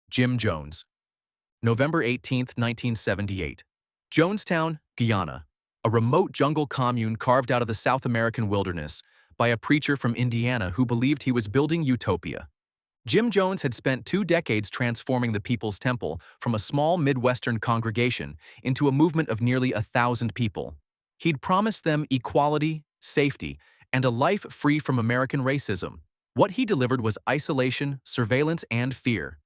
Jim Jones. November 18, 1978. Jonestown, Guyana, a remote jungle commune carved out of the South American wilderness by a preacher from Indiana who believed he was building utopia. Jim Jones had spent 2 decades transforming the People's Temple from a small Midwestern congregation into a movement of nearly 1,000 people. He'd promised them equality, safety, and a life free from American racism. What he delivered was isolation, surveillance, and fear.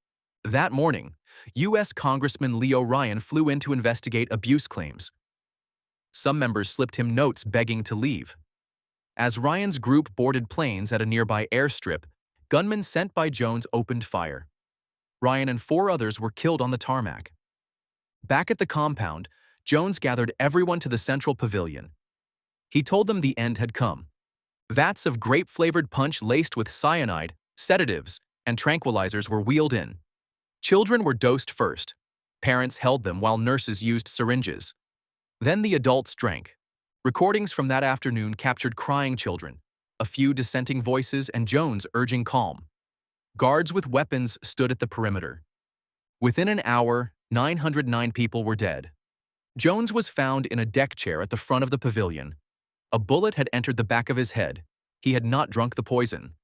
That morning, U.S. Congressman Leo Ryan flew in to investigate abuse claims. Some members slipped him notes begging to leave. As Ryan's group boarded planes at a nearby airstrip, gunmen sent by Jones opened fire. Ryan and 4 others were killed on the tarmac. Back at the compound, Jones gathered everyone to the central pavilion. He told them the end had come. Vats of grape-flavored punch laced with cyanide, sedatives, and tranquilizers were wheeled in. Children were dosed first. Parents held them while nurses used syringes. Then the adults drank. Recordings from that afternoon captured crying children, a few dissenting voices, and Jones urging calm. Guards with weapons stood at the perimeter. Within an hour, 909 people were dead. Jones was found in a deck chair at the front of the pavilion. A bullet had entered the back of his head. He had not drunk the poison.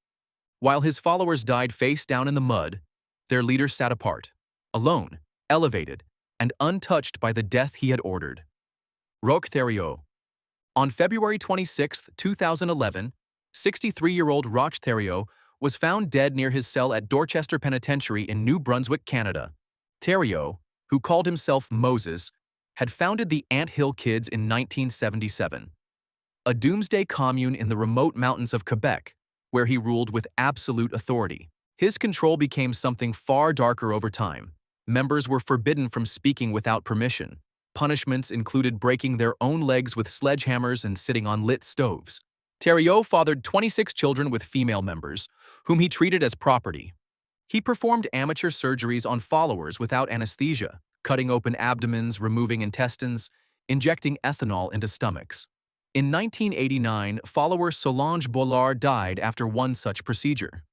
While his followers died face down in the mud, their leader sat apart, alone, elevated, and untouched by the death he had ordered. Roch Thériault. On February 26, 2011, 63-year-old Roch Thériault was found dead near his cell at Dorchester Penitentiary in New Brunswick, Canada. Thériault, who called himself Moses, had founded the Ant Hill Kids in 1977, a doomsday commune in the remote mountains of Quebec, where he ruled with absolute authority. His control became something far darker over time. Members were forbidden from speaking without permission. Punishments included breaking their own legs with sledgehammers and sitting on lit stoves. Thériault fathered 26 children with female members, whom he treated as property. He performed amateur surgeries on followers without anesthesia, cutting open abdomens, removing intestines, injecting ethanol into stomachs. In 1989, follower Solange Bollard died after one such procedure.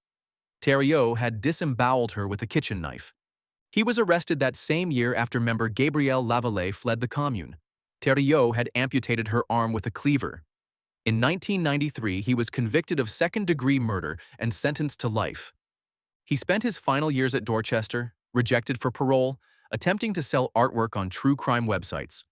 Thériault had disemboweled her with a kitchen knife. He was arrested that same year after member Gabrielle Lavallee fled the commune. Thériault had amputated her arm with a cleaver. In 1993, he was convicted of second-degree murder and sentenced to life. He spent his final years at Dorchester, rejected for parole, attempting to sell artwork on true crime websites.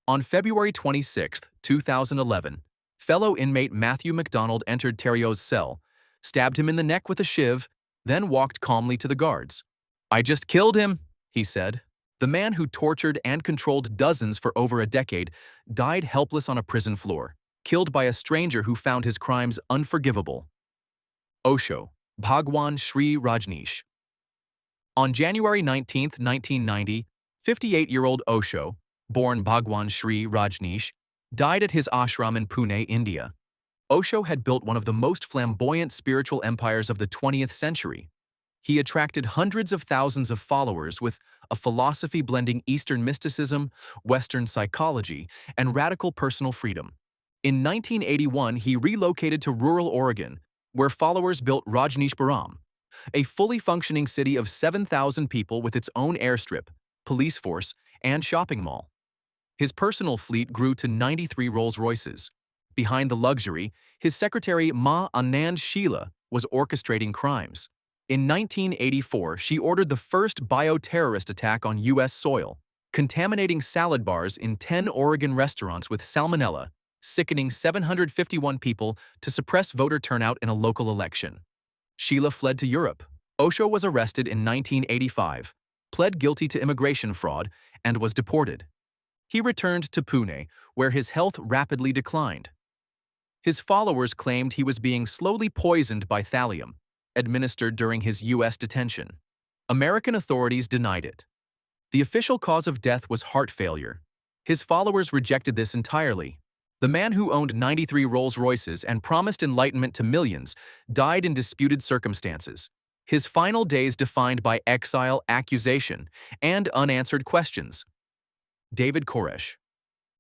On February 26, 2011, fellow inmate Matthew McDonald entered Thériault's cell, stabbed him in the neck with a shiv, then walked calmly to the guards. "I just killed him," he said. The man who tortured and controlled dozens for over a decade died helpless on a prison floor, killed by a stranger who found his crimes unforgivable. Osho, Bhagwan Sri Rajneesh. On January 19, 1990, 58-year-old Osho, born Bhagwan Sri Rajneesh, died at his ashram in Pune, India. Osho had built one of the most flamboyant spiritual empires of the 20th century. He attracted hundreds of thousands of followers with a philosophy blending Eastern mysticism, Western psychology, and radical personal freedom. In 1981, he relocated to rural Oregon, where followers built Rajneeshpuram, a fully functioning city of 7,000 people with its own airstrip, police force, and shopping mall. His personal fleet grew to 93 Rolls-Royces. Behind the luxury, his secretary Ma Anand Sheila was orchestrating crimes. In 1984, she ordered the first bioterrorist attack on U.S. soil, contaminating salad bars in 10 Oregon restaurants with salmonella, sickening 751 people to suppress voter turnout in a local election. Sheila fled to Europe. Osho was arrested in 1985, pled guilty to immigration fraud, and was deported. He returned to Pune, where his health rapidly declined. His followers claimed he was being slowly poisoned by thallium, administered during his U.S. detention. American authorities denied it. The official cause of death was heart failure. His followers rejected this entirely. The man who owned 93 Rolls-Royces and promised enlightenment to millions died in disputed circumstances. His final days defined by exile, accusation, and unanswered questions. David Koresh.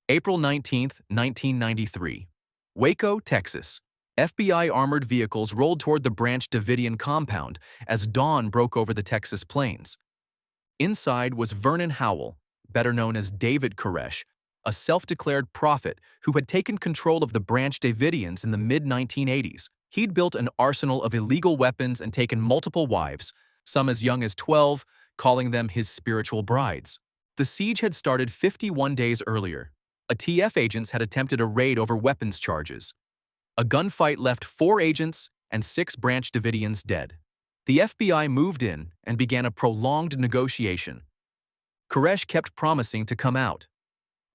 April 19, 1993. Waco, Texas. FBI armored vehicles rolled toward the Branch Davidian compound as dawn broke over the Texas plains. Inside was Vernon Howell, better known as David Koresh, a self-declared prophet who had taken control of the Branch Davidians in the mid-1980s. He'd built an arsenal of illegal weapons and taken multiple wives, some as young as 12, calling them his spiritual brides. The siege had started 51 days earlier. TF agents had attempted a raid over weapons charges. A gunfight left 4 agents and 6 Branch Davidians dead. The FBI moved in and began a prolonged negotiation. Koresh kept promising to come out.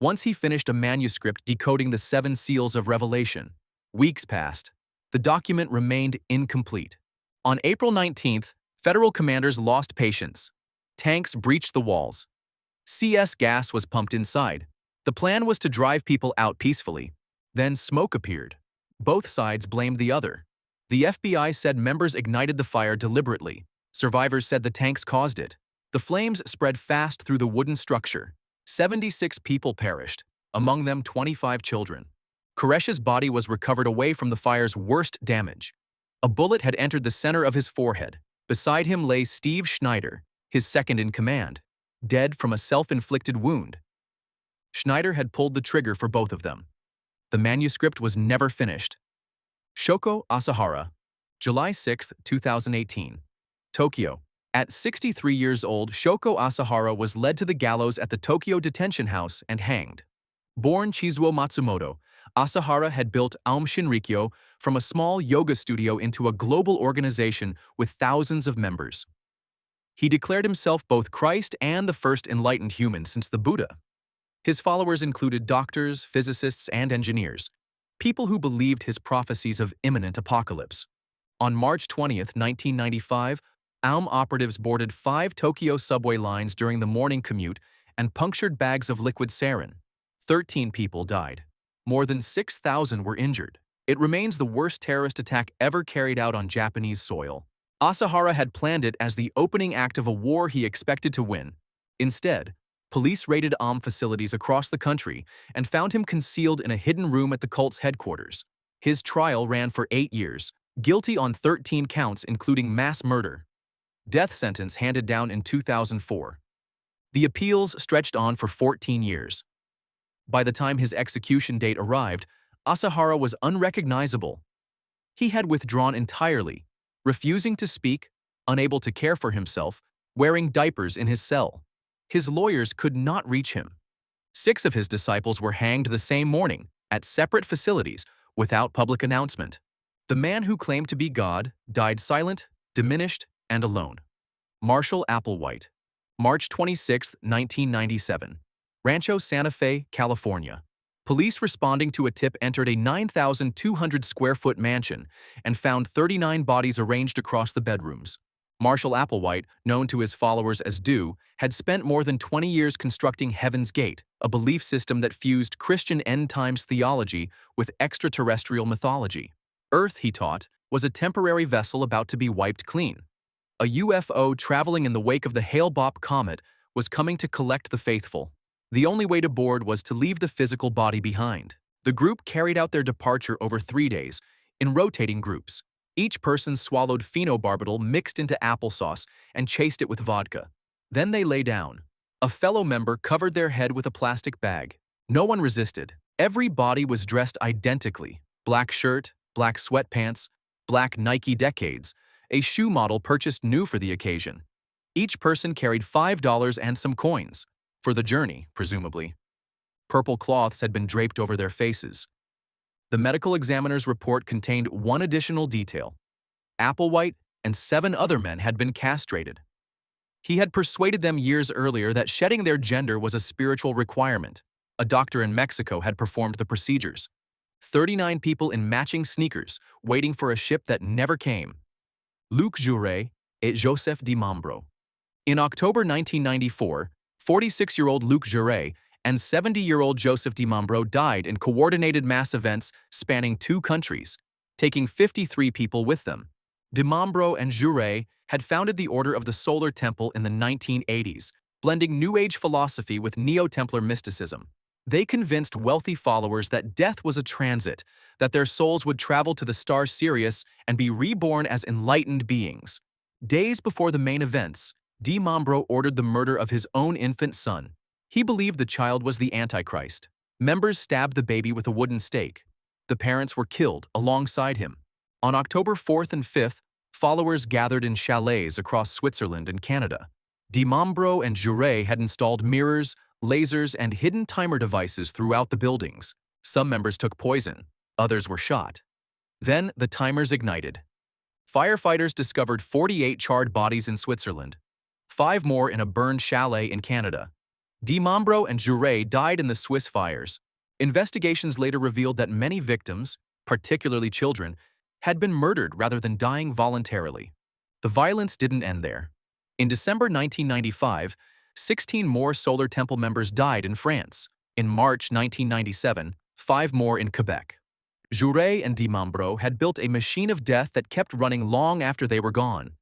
Once he finished a manuscript decoding the 7 seals of Revelation, weeks passed. The document remained incomplete. On April 19th, federal commanders lost patience. Tanks breached the walls. CS gas was pumped inside. The plan was to drive people out peacefully. Then smoke appeared. Both sides blamed the other. The FBI said members ignited the fire deliberately. Survivors said the tanks caused it. The flames spread fast through the wooden structure. 76 people perished, among them 25 children. Koresh's body was recovered away from the fire's worst damage. A bullet had entered the center of his forehead. Beside him lay Steve Schneider, his second in command, dead from a self-inflicted wound. Schneider had pulled the trigger for both of them. The manuscript was never finished. Shoko Asahara, July 6, 2018. Tokyo. At 63 years old, Shoko Asahara was led to the gallows at the Tokyo detention house and hanged. Born Chizuo Matsumoto, Asahara had built Aum Shinrikyo from a small yoga studio into a global organization with thousands of members. He declared himself both Christ and the first enlightened human since the Buddha. His followers included doctors, physicists, and engineers, people who believed his prophecies of imminent apocalypse. On March 20, 1995, Aum operatives boarded 5 Tokyo subway lines during the morning commute and punctured bags of liquid sarin. 13 people died. More than 6,000 were injured. It remains the worst terrorist attack ever carried out on Japanese soil. Asahara had planned it as the opening act of a war he expected to win. Instead, police raided Aum facilities across the country and found him concealed in a hidden room at the cult's headquarters. His trial ran for 8 years, guilty on 13 counts including mass murder. Death sentence handed down in 2004. The appeals stretched on for 14 years. By the time his execution date arrived, Asahara was unrecognizable. He had withdrawn entirely, refusing to speak, unable to care for himself, wearing diapers in his cell. His lawyers could not reach him. 6 of his disciples were hanged the same morning, at separate facilities, without public announcement. The man who claimed to be God died silent, diminished, and alone. Marshall Applewhite, March 26, 1997. Rancho Santa Fe, California. Police responding to a tip entered a 9,200 square foot mansion and found 39 bodies arranged across the bedrooms. Marshall Applewhite, known to his followers as Dew, had spent more than 20 years constructing Heaven's Gate, a belief system that fused Christian end-times theology with extraterrestrial mythology. Earth, he taught, was a temporary vessel about to be wiped clean. A UFO traveling in the wake of the Hale-Bopp comet was coming to collect the faithful. The only way to board was to leave the physical body behind. The group carried out their departure over 3 days, in rotating groups. Each person swallowed phenobarbital mixed into applesauce and chased it with vodka. Then they lay down. A fellow member covered their head with a plastic bag. No one resisted. Every body was dressed identically. Black shirt, black sweatpants, black Nike Decades, a shoe model purchased new for the occasion. Each person carried $5 and some coins, for the journey, presumably. Purple cloths had been draped over their faces. The medical examiner's report contained one additional detail. Applewhite and 7 other men had been castrated. He had persuaded them years earlier that shedding their gender was a spiritual requirement. A doctor in Mexico had performed the procedures. 39 people in matching sneakers, waiting for a ship that never came. Luc Jouret et Joseph Dimambro. In October 1994, 46-year-old Luc Jouret and 70-year-old Joseph Dimambro died in coordinated mass events spanning 2 countries, taking 53 people with them. Dimambro and Jouret had founded the Order of the Solar Temple in the 1980s, blending New Age philosophy with Neo-Templar mysticism. They convinced wealthy followers that death was a transit, that their souls would travel to the star Sirius and be reborn as enlightened beings. Days before the main events, Di Mambro ordered the murder of his own infant son. He believed the child was the Antichrist. Members stabbed the baby with a wooden stake. The parents were killed alongside him. On October 4th and 5th, followers gathered in chalets across Switzerland and Canada. Di Mambro and Jure had installed mirrors, lasers, and hidden timer devices throughout the buildings. Some members took poison. Others were shot. Then the timers ignited. Firefighters discovered 48 charred bodies in Switzerland, 5 more in a burned chalet in Canada. Di Mambro and Jure died in the Swiss fires. Investigations later revealed that many victims, particularly children, had been murdered rather than dying voluntarily. The violence didn't end there. In December 1995, 16 more Solar Temple members died in France. In March 1997, 5 more in Quebec. Jure and Di Mambro had built a machine of death that kept running long after they were gone.